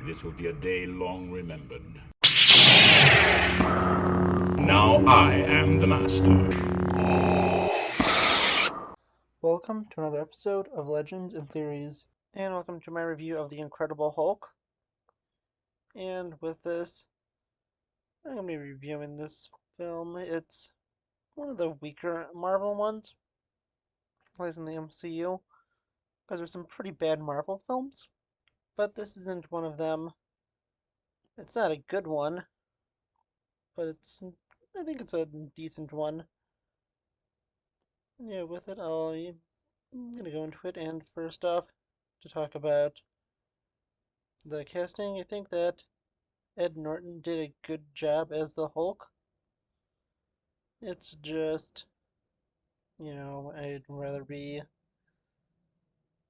This will be a day long remembered. Now I am the master. Welcome to another episode of Legends and Theories, and welcome to my review of The Incredible Hulk. And with this, I'm going to be reviewing this film. It's one of the weaker Marvel ones, plays in the MCU, because there's some pretty bad Marvel films, but this isn't one of them. It's not a good one, but I think it's a decent one. Yeah, with it, I'm going to go into it, and first off, to talk about the casting, I think that Ed Norton did a good job as the Hulk. It's just, I'd rather be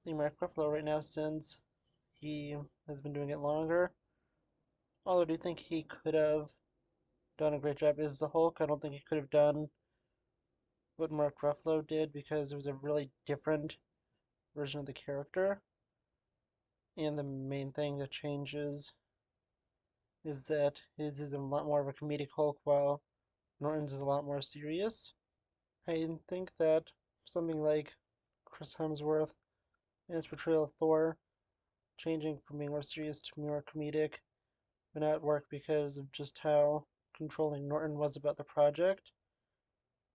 seeing Mark Ruffalo right now since he has been doing it longer. Although I do think he could have done a great job as the Hulk, I don't think he could have done what Mark Ruffalo did because it was a really different version of the character. And the main thing that changes is that his is a lot more of a comedic Hulk while Norton's is a lot more serious. I think that something like Chris Hemsworth and his portrayal of Thor changing from being more serious to more comedic would not work because of just how controlling Norton was about the project,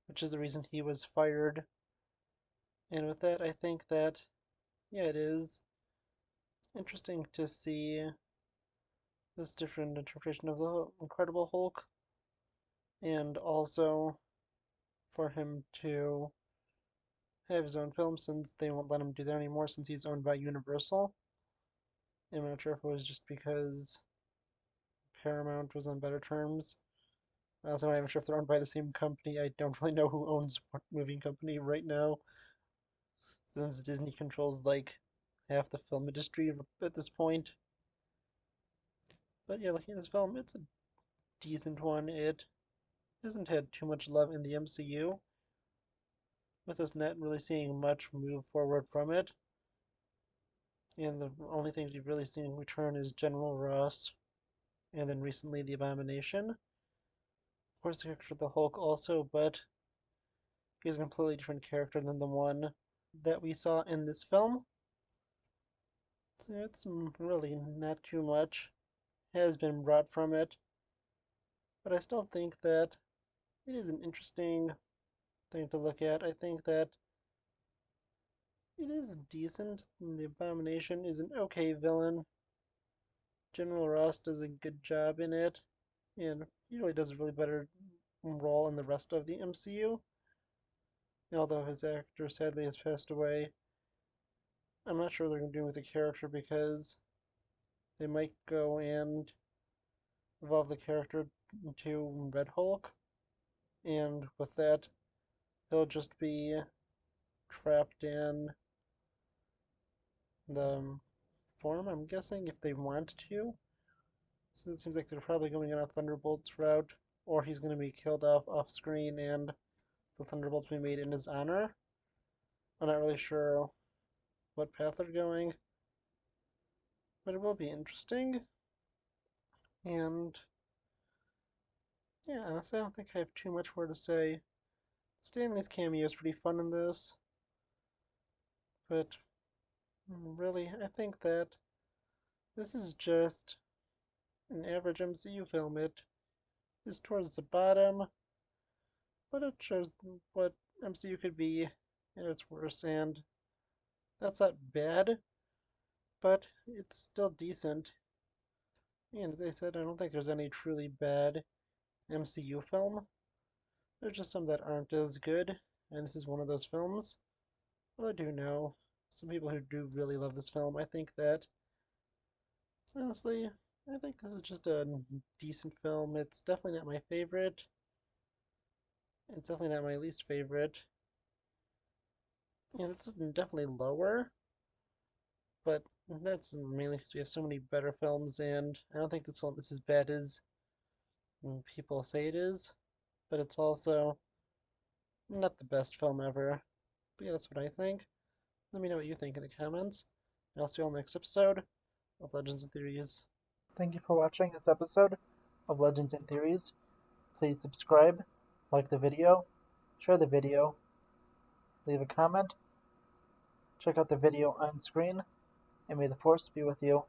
which is the reason he was fired. And with that, I think that, yeah, it is interesting to see this different interpretation of the Incredible Hulk, and also for him to have his own film since they won't let him do that anymore since he's owned by Universal. I'm not sure if it was just because Paramount was on better terms. So I'm not even sure if they're owned by the same company. I don't really know who owns what movie company right now, since Disney controls like half the film industry at this point. But yeah, looking at this film, it's a decent one. It hasn't had too much love in the MCU, with us not really seeing much move forward from it. And the only things we've really seen return is General Ross, and then recently the Abomination. Of course, the character of the Hulk also, but he's a completely different character than the one that we saw in this film. So it's really not too much has been brought from it, but I still think that it is an interesting thing to look at. I think that it is decent. The Abomination is an okay villain. General Ross does a good job in it, and he really does a really better role in the rest of the MCU. Although his actor sadly has passed away, I'm not sure what they're going to do with the character because they might go and evolve the character into Red Hulk, and with that, he'll just be trapped in the form, I'm guessing, if they want to. So it seems like they're probably going on a Thunderbolts route, or he's going to be killed off screen and the Thunderbolts will be made in his honor. I'm not really sure what path they're going, but it will be interesting. And yeah, honestly, I don't think I have too much more to say. Stan Lee's cameo is pretty fun in this, but really, I think that this is just an average MCU film. It is towards the bottom, but it shows what MCU could be at its worst, and that's not bad, but it's still decent. And as I said, I don't think there's any truly bad MCU film. There's just some that aren't as good, and this is one of those films. Well, I do know some people who do really love this film. I think that, honestly, I think this is just a decent film. It's definitely not my favorite. It's definitely not my least favorite. And it's definitely lower, but that's mainly because we have so many better films, and I don't think this film is as bad as people say it is, but it's also not the best film ever. But yeah, that's what I think. Let me know what you think in the comments, and I'll see you all next episode of Legends and Theories. Thank you for watching this episode of Legends and Theories. Please subscribe, like the video, share the video, leave a comment, check out the video on screen, and may the Force be with you.